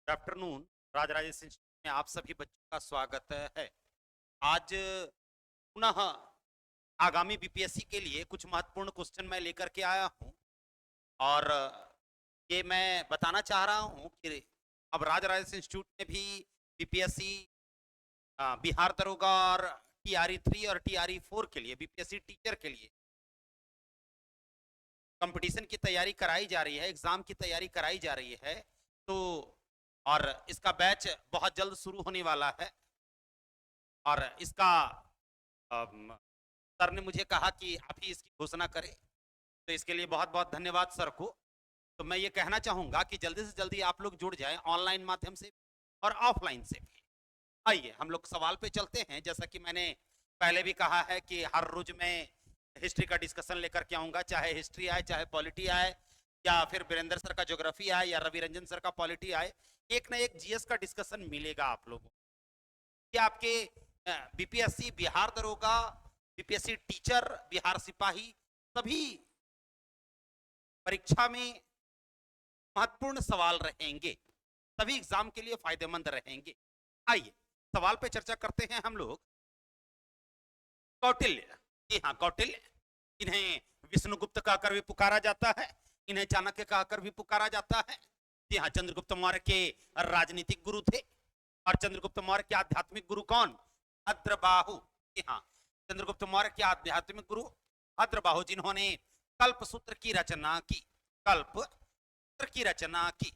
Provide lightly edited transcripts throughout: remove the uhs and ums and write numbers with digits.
Good afternoon. Rajrajeshwari institute में आप सभी बच्चों का स्वागत है। आज पुनः आगामी बीपीएससी के लिए कुछ महत्वपूर्ण क्वेश्चन मैं लेकर के आया हूं और ये मैं बताना चाह रहा हूं कि अब राजराजेश्वरी इंस्टीट्यूट में भी बीपीएससी बिहार दरोगा और टीआरई 3 और टीआरई 4 के लिए बीपीएससी टीचर के लिए कंपटीशन की तैयारी कराई जा रही है, एग्जाम की तैयारी कराई जा रही है। तो और इसका बैच बहुत जल्द शुरू होने वाला है और इसका अम, सर ने मुझे कहा कि आप ही इसकी घोषणा करें, तो इसके लिए बहुत बहुत धन्यवाद सर को। तो मैं ये कहना चाहूंगा कि जल्दी से जल्दी आप लोग जुड़ जाएं, ऑनलाइन माध्यम से और ऑफलाइन से भी। आइए हम लोग सवाल पे चलते हैं। जैसा कि मैंने पहले भी कहा है कि हर रोज मैं हिस्ट्री का डिस्कशन लेकर के आऊंगा, चाहे हिस्ट्री आए, चाहे पॉलिटी आए, या फिर वीरेंद्र सर का ज्योग्राफी आए, या रवि रंजन सर का पॉलिटी आए। एक ना एक जीएस का डिस्कशन मिलेगा आप लोगों को। कि आपके बीपीएससी बिहार दरोगा, बीपीएससी टीचर, बिहार सिपाही, सभी परीक्षा में महत्वपूर्ण सवाल रहेंगे, सभी एग्जाम के लिए फायदेमंद रहेंगे। आइए सवाल पे चर्चा करते हैं हम लोग। कौटिल्य, जी हाँ कौटिल्य, इन्हें विष्णुगुप्त कहकर भी पुकारा जाता है, इन्हें चाणक्य कहकर भी पुकारा जाता है। जी हाँ, चंद्रगुप्त मौर्य के राजनीतिक गुरु थे। और चंद्रगुप्त मौर्य के आध्यात्मिक गुरु कौन? भद्रबाहु। जी हाँ, चंद्रगुप्त मौर्य के आध्यात्मिक गुरु भद्रबाहु, जिन्होंने कल्पसूत्र की रचना की। कल्पसूत्र की रचना की।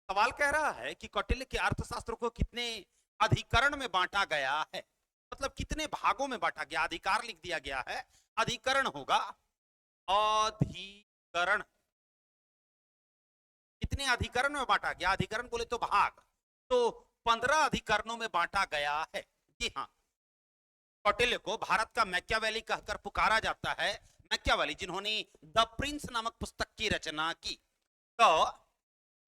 सवाल कह रहा है कि कौटिल्य के अर्थशास्त्र को कितने अधिकरण में बांटा गया है, मतलब कितने भागों में बांटा गया। अधिकार लिख दिया गया है, अधिकरण होगा अधिकरण। कितने अधिकरण में बांटा गया? अधिकरण बोले तो भाग, तो 15 अधिकरणों में बांटा गया है। जी हाँ, कौटिल्य को भारत का मैकियावेली कहकर पुकारा जाता है। मैकियावेली, जिन्होंने द प्रिंस नामक पुस्तक की रचना की। तो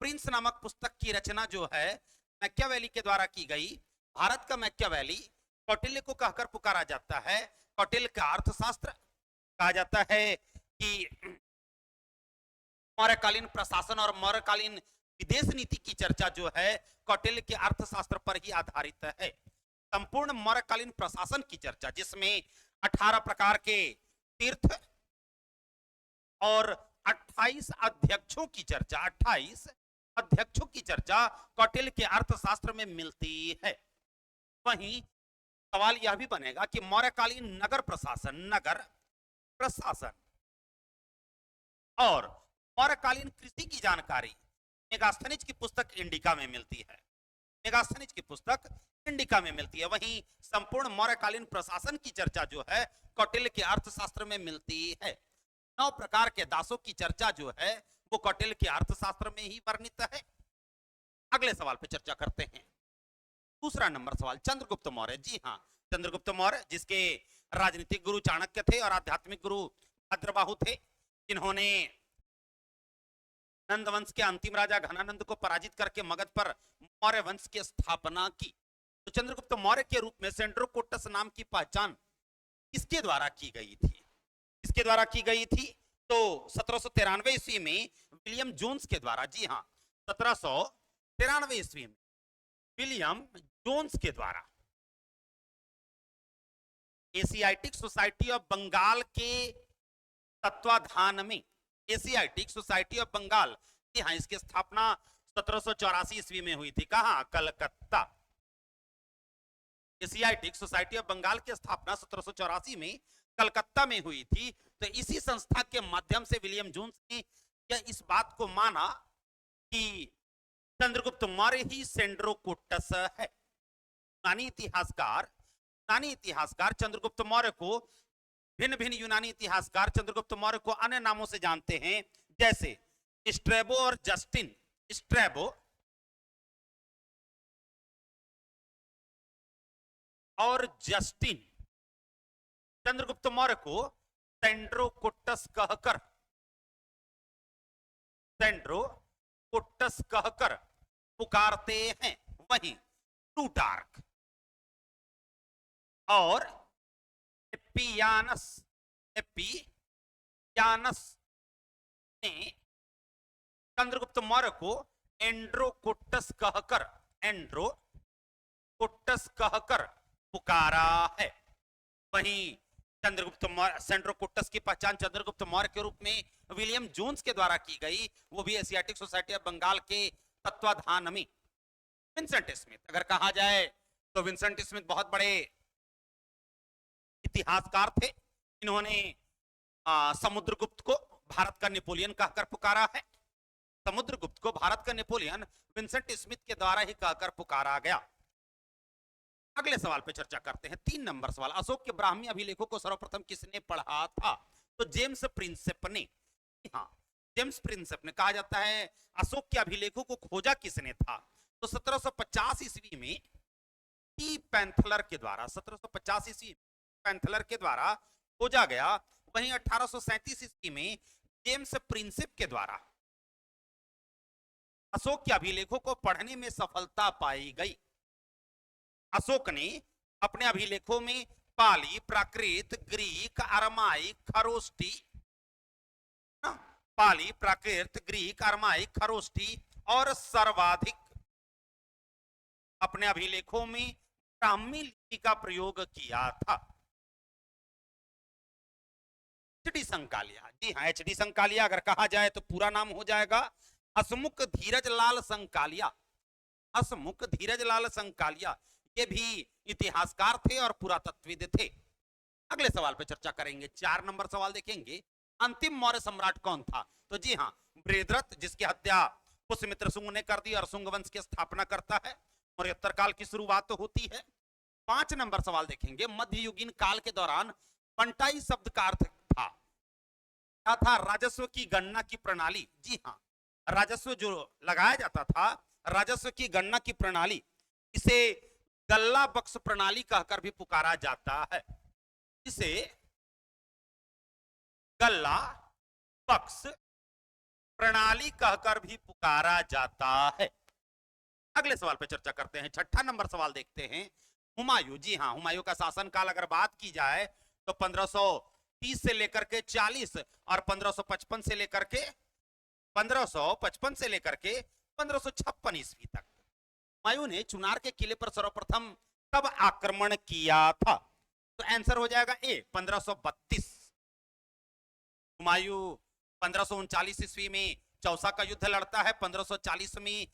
प्रिंस नामक पुस्तक की रचना जो है मैकियावेली के द्वारा की गई। भारत का मैकियावेली कौटिल्य को कहकर पुकारा जाता है। कौटिल्य का अर्थशास्त्र कहा जाता है कि मौर्यकालीन प्रशासन और मौर्यकालीन विदेश नीति की चर्चा जो है कौटिल्य के अर्थशास्त्र पर ही आधारित है। संपूर्ण मौर्यकालीन प्रशासन की चर्चा, जिसमें 18 प्रकार के तीर्थ और 28 अध्यक्षों की चर्चा, 28 अध्यक्षों की चर्चा कौटिल्य के अर्थशास्त्र में मिलती है। वहीं सवाल यह भी बनेगा कि मौर्यकालीन नगर प्रशासन, नगर प्रशासन और मौर्यकालीन कृषि की जानकारी मेगास्थनीज की पुस्तक इंडिका में मिलती है। मेगास्थनीज की पुस्तक इंडिका में मिलती है। वहीं संपूर्ण मौर्यकालीन प्रशासन की चर्चा जो है कौटिल्य के अर्थशास्त्र में मिलती है। 9 प्रकार के दासों की चर्चा जो है वो कौटिल्य के अर्थशास्त्र में ही वर्णित है। अगले सवाल पे चर्चा करते हैं। दूसरा नंबर सवाल, चंद्रगुप्त मौर्य। जी हाँ, चंद्रगुप्त मौर्य, जिसके राजनीतिक गुरु चाणक्य थे और आध्यात्मिक गुरु भद्रबाहु थे, जिन्होंने नंद वंश के अंतिम राजा घनानंद को पराजित करके मगध पर मौर्य वंश की स्थापना की। तो चंद्रगुप्त मौर्य के रूप में सेंड्रोकोटस नाम की पहचान किसके द्वारा की गई थी? किसके द्वारा की गई थी? तो 1793 ईस्वी में विलियम जोन्स के द्वारा। जी हाँ, 1793 ईस्वी में विलियम जोन्स के द्वारा एशियाटिक सोसाइटी ऑफ बंगाल के तत्वाधान में, एशियाटिक सोसाइटी ऑफ बंगाल, जी हाँ, इसकी स्थापना 1784 ईस्वी में हुई थी। कहां? Calcutta. Asiatic Society of Bengal की स्थापना 1784 में कलकत्ता में हुई थी। तो इसी संस्था के माध्यम से विलियम जोन्स ने यह इस बात को माना कि चंद्रगुप्त मौर्य ही सेंड्रोकोटस है। यूनानी इतिहासकार चंद्रगुप्त मौर्य को, भिन्न भिन्न यूनानी इतिहासकार चंद्रगुप्त मौर्य को अन्य नामों से जानते हैं, जैसे स्ट्रैबो और जस्टिन। स्ट्रैबो और जस्टिन चंद्रगुप्त मौर्य को सेंड्रोकोटस कहकर पुकारते हैं। वहीं प्लूटार्क और एपियानस ने चंद्रगुप्त मौर्य को एंड्रोकोटस कहकर, एंड्रोकोटस कहकर पुकारा है। वहीं चंद्रगुप्त मौर्य, सेंड्रोकोटस की पहचान चंद्रगुप्त मौर्य के रूप में विलियम जोन्स के द्वारा की गई, वो भी एशियाटिक सोसाइटी ऑफ बंगाल के तत्वाधान में। विंसेंट स्मिथ अगर कहा जाए तो विंसेंट स्मिथ बहुत बड़े इतिहासकार थे। इन्होंने समुद्रगुप्त को भारत का नेपोलियन कहकर पुकारा है। समुद्रगुप्त को भारत का नेपोलियन विंसेंट स्मिथ के द्वारा ही कहकर पुकारा गया। अगले सवाल पे चर्चा करते हैं, 3 नंबर सवाल। अशोक के ब्राह्मी अभिलेखों को सर्वप्रथम किसने पढ़ा था? तो जेम्स प्रिंसेप ने। हाँ, जेम्स प्रिंसेप ने। कहा जाता है अशोक के अभिलेखों को खोजा किसने था? तो 1750 ईस्वी में टी पैंथलर के द्वारा, 1750 ईस्वी पैंथलर के द्वारा खोजा गया। वहीं 1837 ईस्वी में जेम्स प्रिंसेप के द्वारा अशोक के अभिलेखों को पढ़ने में सफलता पाई गई। अशोक ने अपने अभिलेखों में पाली, प्राकृत, ग्रीक, अरमाइक, खरोष्टी, पाली, प्राकृत, ग्रीक, अरमाइक, खरोष्टी और सर्वाधिक अपने अभिलेखों में ब्राह्मी लिपि का प्रयोग किया था। H D Sankalia. जी हाँ, एच डी संकालिया अगर कहा जाए तो पूरा नाम हो जाएगा हसमुख धीरज लाल संकालिया। हसमुख धीरज लाल संकालिया ये भी इतिहासकार थे और पुरातत्वविद थे। अगले सवाल पे चर्चा करेंगे। 4 नंबर सवाल देखेंगे, अंतिम मौर्य सम्राट कौन था? तो जी हाँ, बृहद्रथ, जिसकी हत्या पुष्यमित्र शुंग ने कर दी और शुंग वंश की स्थापना करता है। मौर्योत्तर काल की शुरुआत तो होती है। 5 नंबर सवाल देखेंगे, मध्ययुगीन काल के दौरान पंटाई शब्द का अर्थ था क्या था? राजस्व की गणना की प्रणाली। जी हाँ, राजस्व जो लगाया जाता था, राजस्व की गणना की प्रणाली, इसे गल्ला बक्स प्रणाली कहकर भी पुकारा जाता है। इसे गल्ला बक्स प्रणाली कहकर भी पुकारा जाता है। अगले सवाल पर चर्चा करते हैं। 6ठा नंबर सवाल देखते हैं, हुमायूं। जी हाँ, हुमायूं का शासनकाल अगर बात की जाए तो 1530 से लेकर के 40 और 1555 से लेकर के 1556 ईस्वी तक। हुमायूं ने चुनार के किले पर सर्वप्रथम कब आक्रमण किया था? तो आंसर हो जाएगा ए, 1532। हुमायूं 1539 ईस्वी में चौसा का युद्ध लड़ता है। 1540 में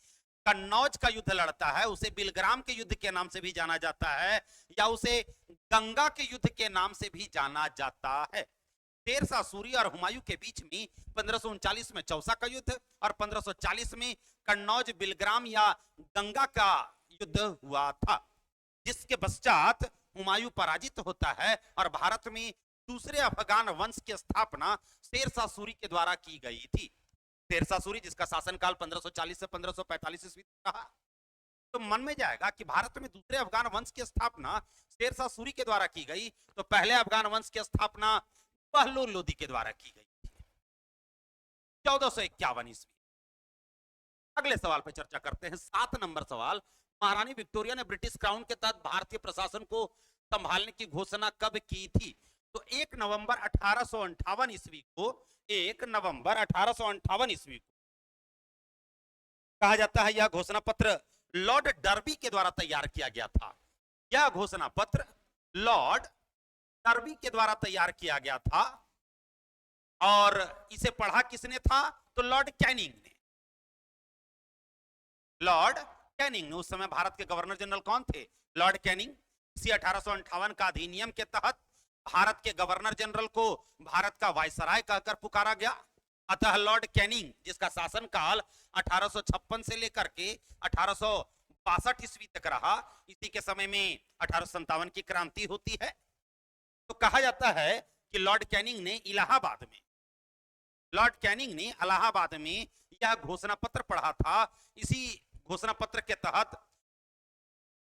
कन्नौज का युद्ध लड़ता है। उसे बिलग्राम के युद्ध के नाम से भी जाना जाता है, या उसे गंगा के युद्ध के नाम से भी जाना जाता है। शेरशाह सूरी और हुमायूं के बीच में 1539 में चौसा का युद्ध और 1540 में कन्नौज, बिलग्राम या गंगा का युद्ध हुआ था, जिसके पश्चात हुमायूं पराजित होता है और भारत में दूसरे अफगान वंश की स्थापना शेरशाह सूरी के द्वारा की गई थी। शेरशाह सूरी, जिसका शासनकाल 1540 से 1545 ईस्वी तक रहा। तो मन में जाएगा कि भारत में दूसरे अफगान वंश की स्थापना शेरशाह सूरी के द्वारा की गई, तो पहले अफगान वंश की स्थापना बहलोल लोदी के द्वारा की गई थी 1451 ईस्वी। अगले सवाल पर चर्चा करते हैं। 7 नंबर सवाल, महारानी विक्टोरिया ने ब्रिटिश क्राउन के तहत भारतीय प्रशासन को संभालने की घोषणा कब की थी? तो 1 नवंबर 1858 ईस्वी को, 1 नवंबर 1858 ईस्वी को कहा जाता है यह घोषणा पत्र लॉर्ड डर्बी के द्वारा तैयार किया गया था। यह घोषणा पत्र लॉर्ड डर्बी के द्वारा तैयार किया गया था और इसे पढ़ा किसने था? तो लॉर्ड कैनिंग ने। लॉर्ड कैनिंग ने, उस समय भारत के गवर्नर जनरल कौन थे? Lord Canning. इसी 1858 का अधिनियम के तहत भारत के गवर्नर जनरल को भारत का वायसराय कहकर पुकारा गया। अतः लॉर्ड कैनिंग, जिसका शासनकाल 1856 से लेकर के 1862 ईस्वी तक रहा, इसी के समय में 1857 की क्रांति होती है। तो कहा जाता है कि लॉर्ड कैनिंग ने इलाहाबाद में यह घोषणा पत्र पढ़ा था। इसी घोषणा पत्र के तहत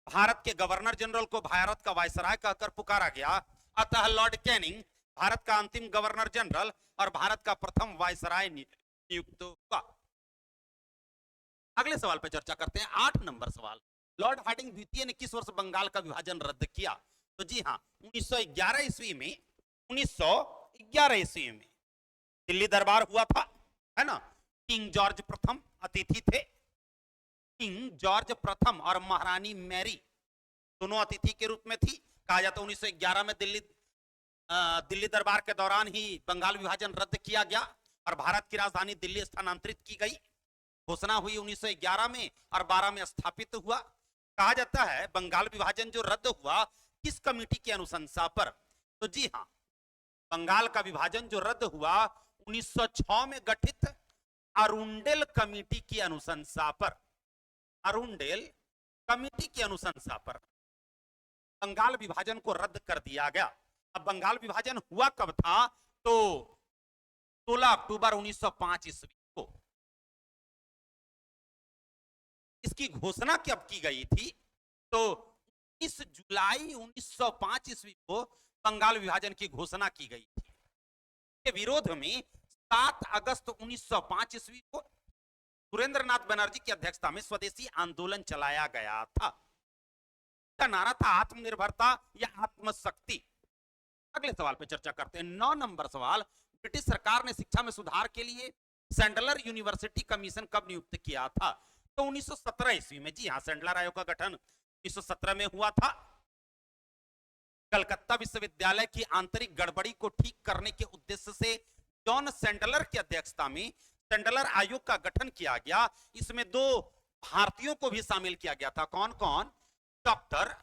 भारत के गवर्नर जनरल को भारत का वायसराय कहकर पुकारा गया। अतः लॉर्ड कैनिंग भारत का अंतिम गवर्नर जनरल और भारत का प्रथम वायसराय नियुक्त हुआ। अगले सवाल पर चर्चा करते हैं। 8 नंबर सवाल, लॉर्ड हार्डिंग द्वितीय ने किस वर्ष बंगाल का विभाजन रद्द किया? तो जी हाँ, 1911 ईस्वी में। 1911 ईस्वी में दिल्ली दरबार हुआ था, है ना। किंग जॉर्ज प्रथम अतिथि थे किंग जॉर्ज प्रथम और महारानी मैरी दोनों अतिथि के रूप में थी। कहा जाता है 1911 में दिल्ली दरबार के दौरान ही बंगाल विभाजन रद्द किया गया और भारत की राजधानी दिल्ली स्थानांतरित की गई। घोषणा हुई 1911 में और 12 में स्थापित हुआ। कहा जाता है बंगाल विभाजन जो रद्द हुआ किस कमेटी की अनुशंसा पर? तो जी हाँ, बंगाल का विभाजन जो रद्द हुआ 1906 में गठित अरुंडेल कमेटी की अनुशंसा पर। अरुंडेल कमेटी की अनुशंसा पर बंगाल विभाजन को रद्द कर दिया गया। अब बंगाल विभाजन हुआ कब था? तो 16 अक्टूबर 1905 ईस्वी को इसकी घोषणा कब की गई थी? तो 19 जुलाई 1905 ईस्वी को बंगाल विभाजन की घोषणा की गई थी। के विरोध में 7 अगस्त 1905 ईस्वी को सुरेंद्रनाथ बनर्जी की अध्यक्षता में स्वदेशी आंदोलन चलाया गया था। का नारा था आत्मनिर्भरता या आत्मशक्ति। अगले सवाल पे चर्चा करते हैं। 9 नंबर सवाल, ब्रिटिश सरकार ने शिक्षा में सुधार के लिए सैंडलर यूनिवर्सिटी कमीशन कब नियुक्त किया था? तो 1917 ईस्वी में। जी हाँ, सैंडलर आयोग का गठन 1917 में हुआ था। कलकत्ता विश्वविद्यालय की आंतरिक गड़बड़ी को ठीक करने के उद्देश्य से जॉन सैंडलर की अध्यक्षता में सैंडलर आयोग का गठन किया गया। इसमें 2 भारतीयों को भी शामिल किया गया था। कौन कौन? डॉक्टर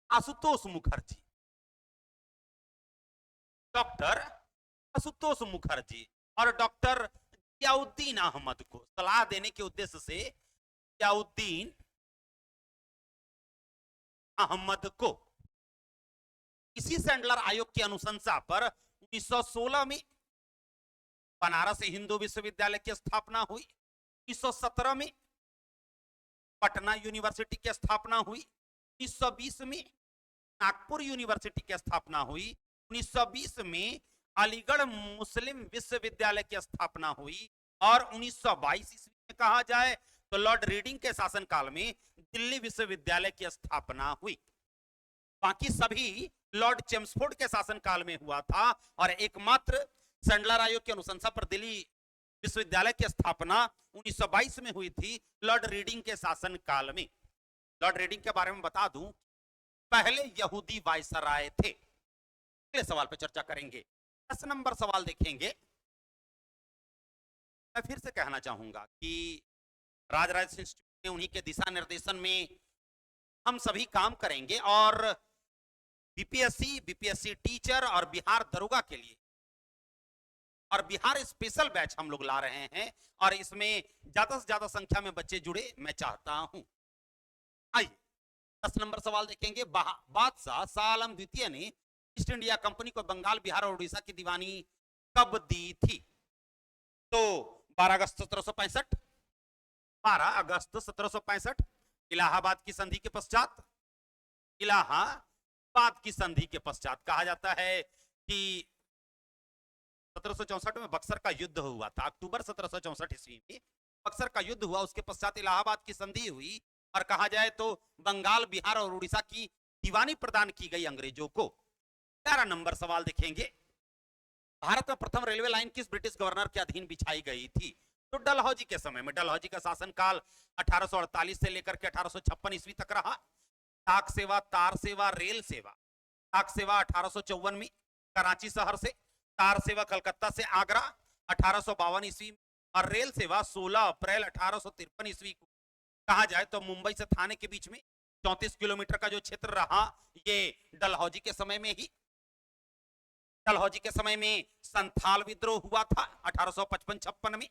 आशुतोष मुखर्जी, डॉक्टर आशुतोष मुखर्जी और डॉक्टर जियाउद्दीन अहमद को सलाह देने के उद्देश्य से जियाउद्दीन अहमद को इसी सैंडलर आयोग की अनुशंसा पर 1916 में बनारस हिंदू विश्वविद्यालय की स्थापना हुई। 1917 में पटना यूनिवर्सिटी की स्थापना हुई। 1920 में नागपुर यूनिवर्सिटी की स्थापना हुई। 1920 में अलीगढ़ मुस्लिम विश्वविद्यालय की स्थापना हुई और 1922 ईस्वी में कहा जाए तो लॉर्ड रीडिंग के शासनकाल में दिल्ली विश्वविद्यालय की स्थापना हुई। बाकी सभी लॉर्ड चेम्सफोर्ड के शासनकाल में हुआ था और एकमात्र सैंडलर आयोग की अनुशंसा पर दिल्ली विश्वविद्यालय की स्थापना 1922 में हुई थी लॉर्ड रीडिंग के शासनकाल में। लॉर्ड रीडिंग के बारे में बता दूं, पहले यहूदी वायसराय थे। अगले सवाल पर चर्चा करेंगे। 10 नंबर सवाल देखेंगे। मैं फिर से कहना चाहूंगा कि राजराज इंस्टीट्यूट ने उन्हीं के दिशा निर्देशन में हम सभी काम करेंगे और बीपीएससी टीचर और बिहार दरोगा के लिए और बिहार स्पेशल बैच हम लोग ला रहे हैं और इसमें ज्यादा से ज्यादा संख्या में बच्चे जुड़े मैं चाहता हूं। आइए 10 नंबर सवाल देखेंगे। बादशाह शाह आलम द्वितीय ने ईस्ट इंडिया कंपनी को बंगाल, बिहार और उड़ीसा की दीवानी कब दी थी? तो 12 अगस्त 1765, 12 अगस्त 1765 इलाहाबाद की संधि के पश्चात। इलाहाबाद की संधि के पश्चात कहा जाता है कि 1764 में बक्सर का युद्ध हुआ था। अक्टूबर 1764 ईस्वी में बक्सर का युद्ध हुआ, उसके पश्चात इलाहाबाद की संधि हुई और कहा जाए तो बंगाल, बिहार और उड़ीसा की दीवानी प्रदान की गई अंग्रेजों को। 11 नंबर सवाल देखेंगे। भारत में प्रथम रेलवे लाइन किस ब्रिटिश गवर्नर के अधीन बिछाई गई थी? तो डलहौजी के समय में। डलहौजी का शासनकाल 1848 से लेकर के 1856 ईस्वी तक रहा। डाक सेवा, तार सेवा, रेल सेवा। डाक सेवा 1854 में कराची शहर से, तार सेवा कलकत्ता से आगरा 1852 ईस्वी और रेल सेवा 16 अप्रैल 1853 ईस्वी को। कहा जाए तो मुंबई से थाने के बीच में 34 किलोमीटर का जो क्षेत्र रहा ये डलहौजी के समय में ही। डलहौजी के समय में संथाल विद्रोह हुआ था 1855-56 में।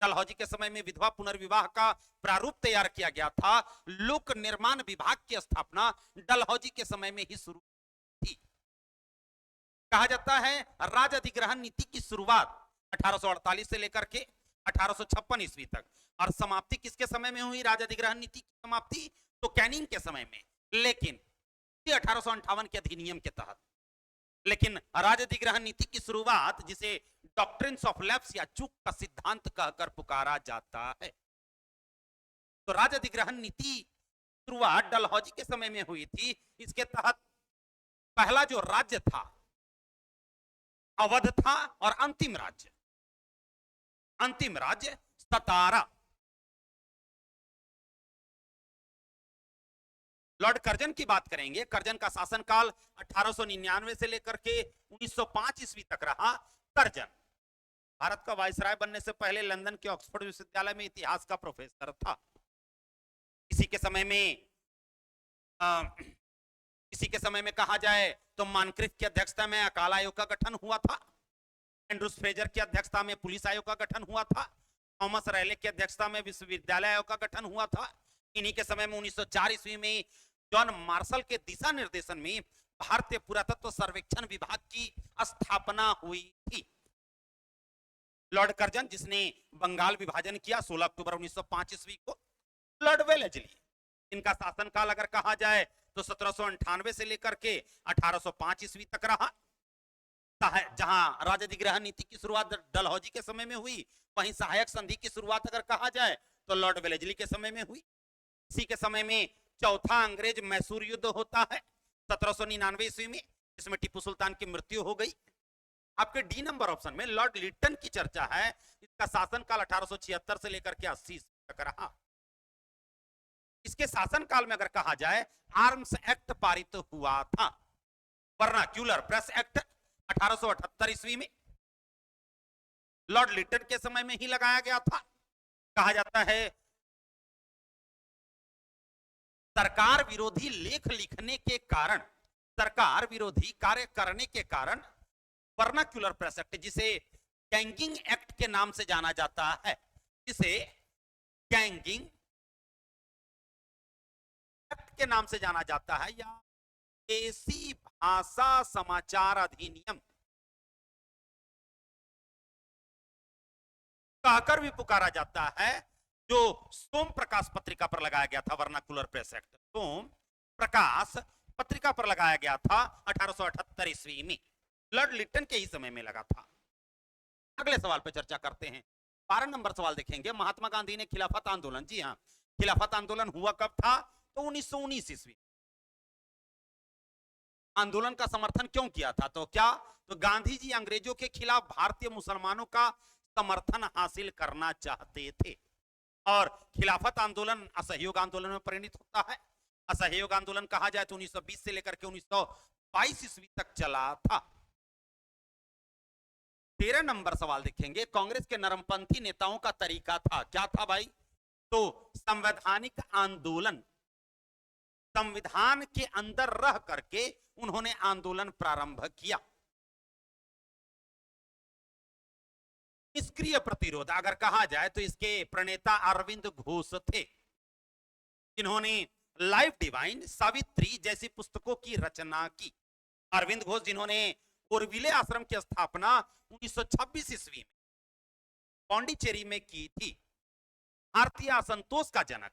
डलहौजी के समय में विधवा पुनर्विवाह का प्रारूप तैयार किया गया था। लोक निर्माण विभाग की स्थापना डलहौजी के समय में ही शुरू थी। कहा जाता है राज अधिग्रहण नीति की शुरुआत 1848 से लेकर के 1856 ईस्वी तक और समाप्ति किसके समय में हुई? राज अधिग्रहण नीति की समाप्ति तो कैनिंग के समय में, लेकिन 1858 के अधिनियम के तहत। लेकिन राज अधिग्रहण नीति की शुरुआत जिसे डॉक्ट्रिन्स ऑफ लैप्स या चूक का सिद्धांत कहकर पुकारा जाता है, तो राज अधिग्रहण नीति शुरुआत डलहौजी के समय में हुई थी। इसके तहत पहला जो राज्य था अवध था और अंतिम राज्य सतारा। लॉर्ड कर्जन की बात करेंगे। कर्जन का शासनकाल 1899 से लेकर के 1905 ईस्वी तक रहा। कर्जन भारत का वायसराय बनने से पहले लंदन के ऑक्सफोर्ड विश्वविद्यालय में इतिहास का प्रोफेसर था। इसी के समय में कहा जाए तो मानक्रिफ की अध्यक्षता में अकाल आयोग का गठन हुआ था। एंड्रूस फ्रेजर की अध्यक्षता में पुलिस आयोग का गठन हुआ था। थॉमस रैले की अध्यक्षता में विश्वविद्यालय आयोग का गठन हुआ था। इन्हीं के समय में 1904 ईस्वी में जॉन मार्शल के दिशा निर्देशन में भारतीय पुरातत्व सर्वेक्षण विभाग की स्थापना हुई थी। लॉर्ड कर्जन जिसने बंगाल विभाजन किया 16 अक्टूबर 1905 ईस्वी को। लॉर्ड वेलेस्ली, इनका शासनकाल अगर कहा जाए तो 1798 से लेकर के 1805 ईस्वी तक रहा। जहां राजधिग्रहण नीति की शुरुआत डलहौजी के समय में हुई, वहीं सहायक संधि की शुरुआत अगर कहा जाए तो लॉर्ड वेलेस्ली के समय में हुई। इसी के समय में चौथा अंग्रेज मैसूर युद्ध होता है 1799 ईस्वी में, जिसमें टीपू सुल्तान की मृत्यु हो गई। आपके डी नंबर ऑप्शन में लॉर्ड लिटन की चर्चा है। इसका शासनकाल 1876 से लेकर के 80 तक रहा। इसके शासनकाल में अगर कहा जाए आर्म्स एक्ट पारित हुआ था। वर्नाक्यूलर प्रेस एक्ट 1878 ईस्वी में लॉर्ड लिटन के समय में ही लगाया गया था। कहा जाता है सरकार विरोधी लेख लिखने के कारण, सरकार विरोधी कार्य करने के कारण वर्नाक्यूलर प्रेस एक्ट, जिसे गैंगिंग एक्ट के नाम से जाना जाता है, जिसे गैंगिंग एक्ट के नाम से जाना जाता है, या देसी भाषा समाचार अधिनियम कहकर भी पुकारा जाता है, जो सोम प्रकाश पत्रिका पर लगाया गया था। वर्नाकुलर प्रेस एक्ट सोम प्रकाश पत्रिका पर लगाया गया था 1878 ईस्वी में। लॉर्ड लिटन के ही समय में लगा था। अगले सवाल पर चर्चा करते हैं। 12 नंबर सवाल देखेंगे। महात्मा गांधी ने खिलाफत आंदोलन, जी हाँ, खिलाफत आंदोलन हुआ कब था? तो 1919 ईस्वी। आंदोलन का समर्थन क्यों किया था? तो क्या, तो गांधी जी अंग्रेजों के खिलाफ भारतीय मुसलमानों का समर्थन हासिल करना चाहते थे। और खिलाफत आंदोलन असहयोग आंदोलन में परिणत होता है। असहयोग आंदोलन कहा जाए तो 1920 से लेकर के 1922 ईस्वी तक चला था। 13 नंबर सवाल देखेंगे। कांग्रेस के नरमपंथी नेताओं का तरीका था, क्या था भाई? तो संवैधानिक आंदोलन, संविधान के अंदर रह करके उन्होंने आंदोलन प्रारंभ किया। निष्क्रिय प्रतिरोध अगर कहा जाए तो इसके प्रणेता अरविंद घोष थे, जिन्होंने लाइफ डिवाइन, सावित्री जैसी पुस्तकों की रचना की। अरविंद घोष जिन्होंने ओरविले आश्रम की स्थापना 1926 ईस्वी में पौंडीचेरी में की थी। भारतीय असंतोष का जनक,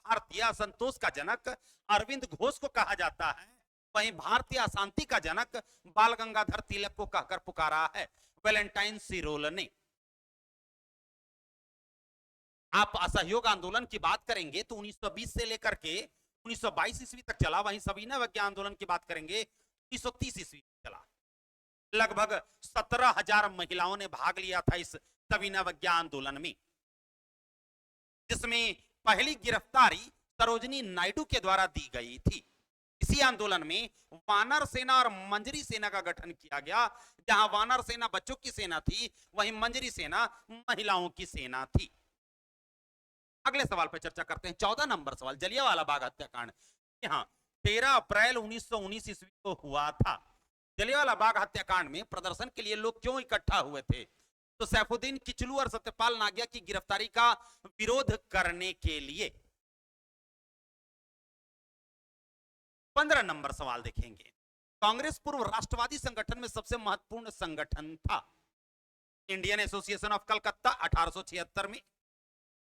भारतीय असंतोष का जनक अरविंद घोष को कहा जाता है। वहीं भारतीय अशांति का जनक बाल गंगाधर तिलक को कहकर पुकारा है वैलेंटाइन सिरोल ने। आप असहयोग आंदोलन की बात करेंगे तो 1920 से लेकर के 1922 ईस्वी तक चला। वहीं सविनय अवज्ञा आंदोलन की बात करेंगे 1930 ईस्वी चला। लगभग 17,000 महिलाओं ने भाग लिया था इस सविनय अवज्ञा आंदोलन में, जिसमें पहली गिरफ्तारी सरोजिनी नायडू के द्वारा दी गई थी। इसी आंदोलन में वानर सेना और मंजरी सेना का गठन किया गया। जहां वानर सेना बच्चों की सेना थी, वहीं मंजरी सेना महिलाओं की सेना थी। अगले सवाल पर चर्चा करते हैं। 14 नंबर सवाल, जलियांवाला बाग हत्याकांड। यहाँ 13 अप्रैल 1919 ईस्वी को हुआ था। जलियांवाला बाग हत्याकांड में प्रदर्शन के लिए लोग क्यों इकट्ठा हुए थे? तो सैफुद्दीन किचलू और सत्यपाल नागिया की गिरफ्तारी का विरोध करने के लिए। 15 नंबर सवाल देखेंगे। कांग्रेस पूर्व राष्ट्रवादी संगठन में सबसे महत्वपूर्ण संगठन था। इंडियन एसोसिएशन ऑफ कलकत्ता 1876 में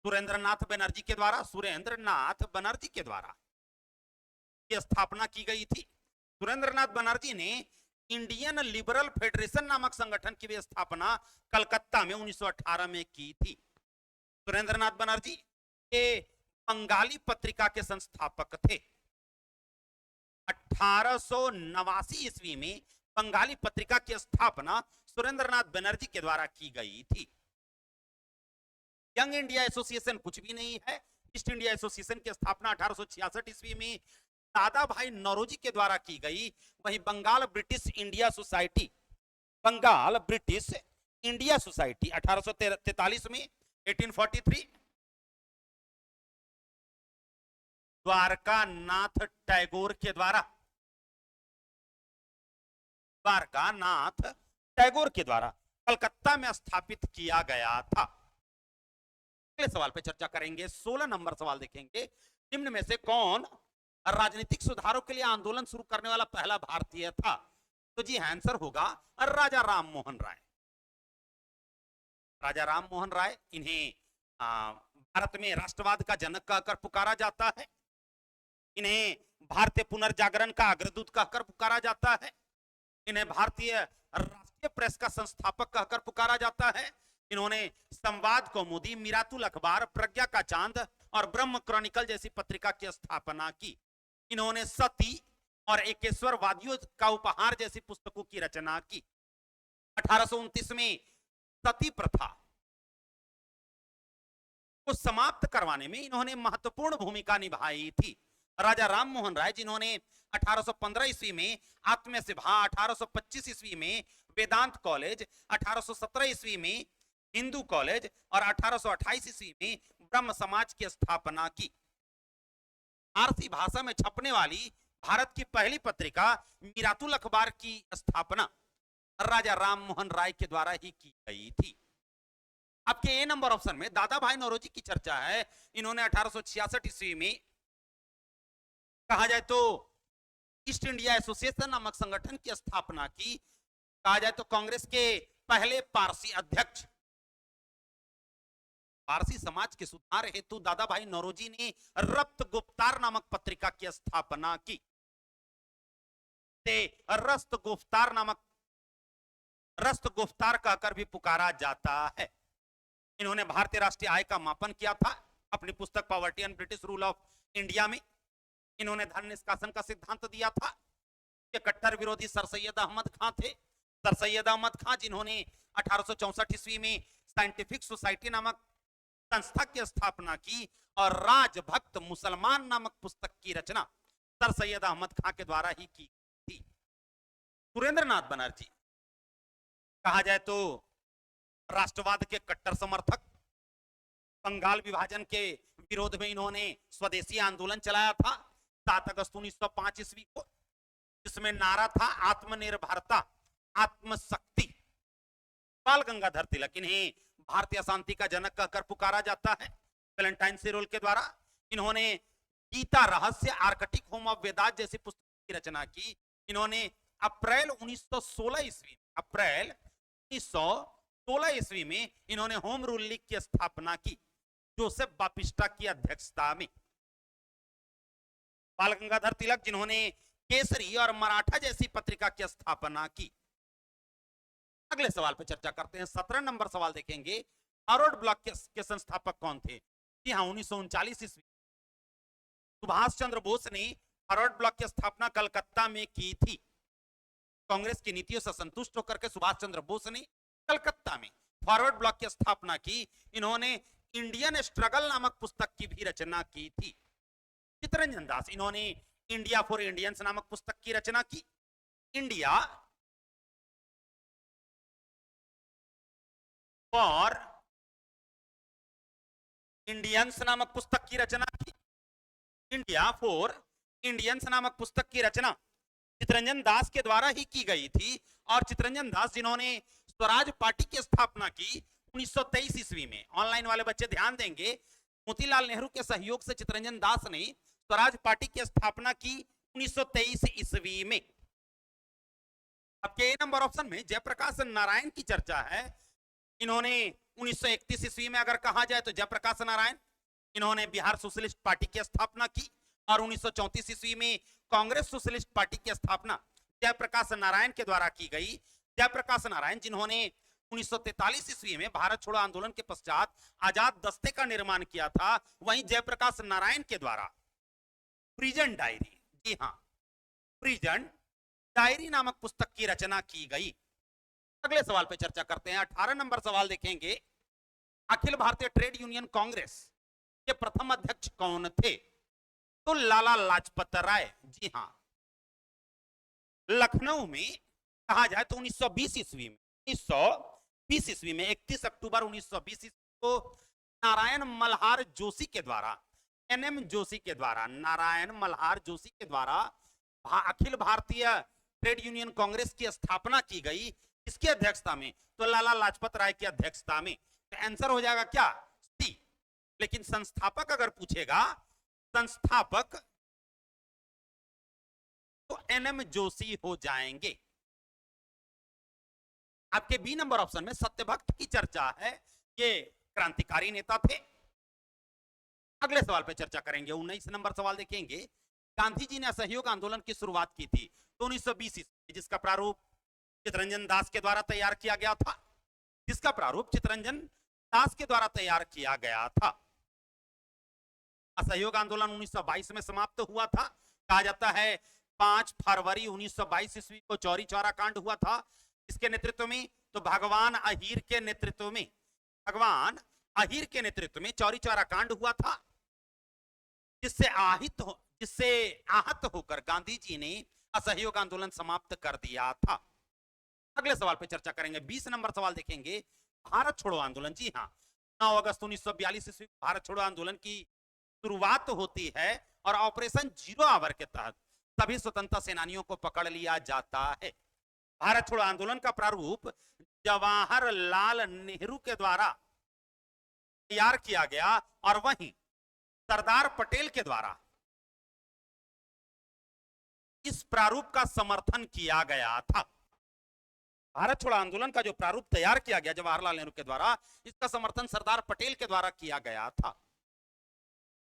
सुरेंद्रनाथ बनर्जी के द्वारा की स्थापना की गई थी। सुरेंद्रनाथ बनर्जी ने इंडियन लिबरल फेडरेशन नामक संगठन की भी स्थापना कलकत्ता में 1918 में की थी। सुरेंद्रनाथ बनर्जी के बंगाली पत्रिका के संस्थापक थे। 1889 ईस्वी में बंगाली पत्रिका की स्थापना सुरेंद्रनाथ बनर्जी के द्वारा की गई थी। यंग इंडिया एसोसिएशन कुछ भी नहीं है, ईस्ट इंडिया एसोसिएशन की स्थापना 1866 ईस्वी में दादा भाई नौरोजी के द्वारा की गई। वही Bengal British India Society, Bengal British India Society 1843 में, 1843 द्वारका नाथ टैगोर के द्वारा, द्वारका नाथ टैगोर के द्वारा कलकत्ता में स्थापित किया गया था। अगले सवाल पे चर्चा करेंगे। 16 नंबर सवाल देखेंगे। निम्न में से कौन राजनीतिक सुधारों के लिए आंदोलन शुरू करने वाला पहला भारतीय था? तो जी आंसर होगा राजा राम मोहन राय। राजा राम मोहन राय, इन्हें भारत में राष्ट्रवाद का जनक कहकर पुकारा जाता है। इन्हें भारतीय पुनर्जागरण का अग्रदूत कहकर पुकारा जाता है। इन्हें भारतीय राष्ट्रीय प्रेस का संस्थापक कहकर पुकारा जाता है। इन्होंने संवाद कौमुदी, मिरातुल अखबार, प्रज्ञा का चांद और ब्रह्म क्रॉनिकल जैसी पत्रिका की स्थापना की। इन्होंने सती और एकेश्वरवादियों का उपहार जैसी पुस्तकों की रचना की। 1829 में सती प्रथा को समाप्त करवाने में इन्होंने महत्वपूर्ण भूमिका निभाई थी। राजा राम मोहन राय, जिन्होंने 1815 ईस्वी में आत्म्य सभा, 1825 ईस्वी में वेदांत कॉलेज, 1817 ईस्वी में हिंदू कॉलेज और 1828 ईस्वी में ब्रह्म समाज की स्थापना की। फारसी भाषा में छपने वाली भारत की पहली पत्रिका मिरातुल अखबार की स्थापना राजा राम मोहन राय के द्वारा ही की गई थी। आपके ए नंबर ऑप्शन में दादा भाई नौरोजी की चर्चा है। इन्होंने 1866 ईस्वी में कहा जाए तो ईस्ट इंडिया एसोसिएशन नामक संगठन की स्थापना की। कहा जाए तो कांग्रेस के पहले पारसी अध्यक्ष। पारसी समाज के सुधार हेतु दादा भाई नौरोजी ने रक्त गुफ्तार नामक पत्रिका की स्थापना की। रस्त गुफ्तार नामक, रस्त गुफ्तार कहकर भी पुकारा जाता है। इन्होंने भारतीय राष्ट्रीय आय का मापन किया था अपनी पुस्तक poverty and British rule of India में। इन्होंने धन निष्कासन का सिद्धांत दिया था। ये कट्टर विरोधी सर सैयद अहमद खां थे। सर सैयद अहमद खां, जिन्होंने 1864 ईस्वी में साइंटिफिक सोसाइटी नामक संस्था की स्थापना की और राजभक्त मुसलमान नामक पुस्तक की रचना सर सैयद अहमद खां के द्वारा ही की थी। सुरेंद्र नाथ बनर्जी, कहा जाए तो राष्ट्रवाद के कट्टर समर्थक। बंगाल विभाजन के विरोध में इन्होंने स्वदेशी आंदोलन चलाया था 7 अगस्त 1905 ईस्वी को, जिसमें नारा था आत्मनिर्भरता, आत्मशक्ति। बाल गंगाधर तिलक, इन्हें भारतीय शांति का जनक कहकर पुकारा जाता है वैलेंटाइन सिरोल के द्वारा। इन्होंने गीता रहस्य, आर्कटिक होम ऑफ वेदास जैसी पुस्तक की रचना की। इन्होंने अप्रैल 1916 ईस्वी, अप्रैल 1916 ईस्वी में इन्होंने होम रूल लीग की स्थापना की जोसेफ बापिस्टा की अध्यक्षता में। बाल गंगाधर तिलक, जिन्होंने केसरी और मराठा जैसी पत्रिका की स्थापना की। अगले सवाल पर चर्चा करते हैं। 17 नंबर सवाल देखेंगे। फॉरवर्ड ब्लॉक के संस्थापक कौन थे? जी हाँ, 1939 ईस्वी सुभाष चंद्र बोस ने फॉरवर्ड ब्लॉक की स्थापना कलकत्ता में की थी। कांग्रेस की नीतियों से संतुष्ट होकर के सुभाष चंद्र बोस ने कलकत्ता में फॉरवर्ड ब्लॉक की स्थापना की। इन्होंने इंडियन स्ट्रगल नामक पुस्तक की भी रचना की थी। चित्तरंजन दास, इन्होंने इंडिया फॉर इंडियंस नामक पुस्तक की रचना की। इंडिया फॉर इंडियंस नामक पुस्तक की रचना की। इंडिया फॉर इंडियंस नामक पुस्तक की रचना चित्तरंजन दास के द्वारा ही की गई थी। और चित्तरंजन दास, जिन्होंने स्वराज पार्टी की स्थापना की 1923 ईस्वी में। ऑनलाइन वाले बच्चे ध्यान देंगे, मोतीलाल नेहरू के सहयोग से चित्तरंजन दास ने स्वराज पार्टी की स्थापना की 1923 ईस्वी में। आपके ए नंबर ऑप्शन में जयप्रकाश नारायण की चर्चा है। इन्होंने 1931 ईस्वी में अगर कहा जाए तो जयप्रकाश नारायण, इन्होंने बिहार सोशलिस्ट पार्टी की स्थापना की। और 1934 ईस्वी में कांग्रेस सोशलिस्ट पार्टी की स्थापना जयप्रकाश नारायण के द्वारा की गई। जयप्रकाश नारायण, जिन्होंने 1943 ईस्वी में भारत छोड़ो आंदोलन के पश्चात आजाद दस्ते का निर्माण किया था। वहीं जयप्रकाश नारायण के द्वारा प्रिजन डायरी, जी हाँ, प्रिजन डायरी नामक पुस्तक की रचना की गई। अगले सवाल पे चर्चा करते हैं। 18 नंबर सवाल देखेंगे। अखिल भारतीय ट्रेड यूनियन कांग्रेस के प्रथम अध्यक्ष कौन थे? तो लाला लाजपत राय। जी हां, लखनऊ में कहा जाए तो 1920 ईस्वी में 1920 ईस्वी में 31 अक्टूबर 1920 ईस्वी को नारायण मल्हार जोशी के द्वारा, एनएम जोशी के द्वारा, नारायण मल्हार जोशी के द्वारा अखिल भारतीय ट्रेड यूनियन कांग्रेस की स्थापना की गई। किसकी अध्यक्षता में? तो लाला लाजपत राय की अध्यक्षता में। तो आंसर हो जाएगा क्या? सी। लेकिन संस्थापक अगर पूछेगा, संस्थापक तो एनएम जोशी हो जाएंगे। आपके बी नंबर ऑप्शन में सत्यभक्त की चर्चा है, ये क्रांतिकारी नेता थे। अगले सवाल पे चर्चा करेंगे। 19 नंबर सवाल देखेंगे। गांधी जी ने असहयोग आंदोलन की शुरुआत की थी तो 1920 ईस्वी, जिसका प्रारूप चित्तरंजन दास के द्वारा तैयार किया गया था। जिसका प्रारूप चित्तरंजन दास के द्वारा तैयार किया गया था। असहयोग आंदोलन 1922 में समाप्त हुआ था। कहा जाता है 5 फरवरी 1922 ईस्वी को चौरी चौरा कांड हुआ था। इसके नेतृत्व में तो भगवान अहीर के नेतृत्व में, भगवान अहीर के नेतृत्व में चौरी चौरा कांड हुआ था, जिससे आहत होकर गांधी जी ने असहयोग आंदोलन समाप्त कर दिया था। अगले सवाल पे चर्चा करेंगे। 20 नंबर सवाल देखेंगे। भारत छोड़ो आंदोलन। जी हां, 9 अगस्त 1942 ईस्वी भारत छोड़ो आंदोलन की शुरुआत होती है और ऑपरेशन जीरो आवर के तहत सभी स्वतंत्रता सेनानियों को पकड़ लिया जाता है। भारत छोड़ो आंदोलन का प्रारूप जवाहरलाल नेहरू के द्वारा तैयार किया गया और वहीं सरदार पटेल के द्वारा इस प्रारूप का समर्थन किया गया था। भारत छोड़ो आंदोलन का जो प्रारूप तैयार किया गया जवाहरलाल नेहरू के द्वारा, इसका समर्थन सरदार पटेल के द्वारा किया गया था।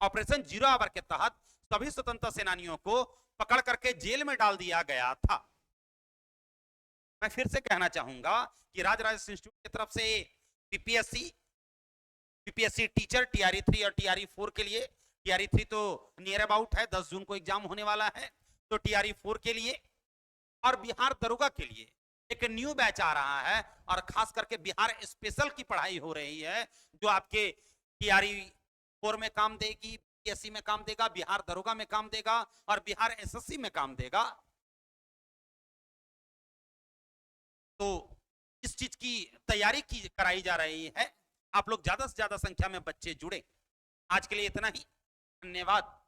ऑपरेशन जीरो आवर के तहत सभी स्वतंत्रता सेनानियों को पकड़ करके जेल में डाल दिया गया था। मैं फिर से कहना चाहूंगा कि राजराज इंस्टीट्यूट की तरफ से पीपीएससी टीचर टीआरई 3 और टीआरई 4 के लिए, टीआरई 3 तो नियर अबाउट है, 10 जून को एग्जाम होने वाला है, तो टीआरई 4 के लिए और बिहार दरोगा के लिए एक न्यू बैच आ रहा है और खास करके बिहार स्पेशल की पढ़ाई हो रही है, जो आपके टीआरई 4 में काम देगी, पीएससी में काम देगा, बिहार दरोगा में काम देगा और बिहार एसएससी में काम देगा। तो इस चीज की तैयारी की कराई जा रही है। आप लोग ज्यादा से ज्यादा संख्या में बच्चे जुड़े। आज के लिए इतना ही, धन्यवाद।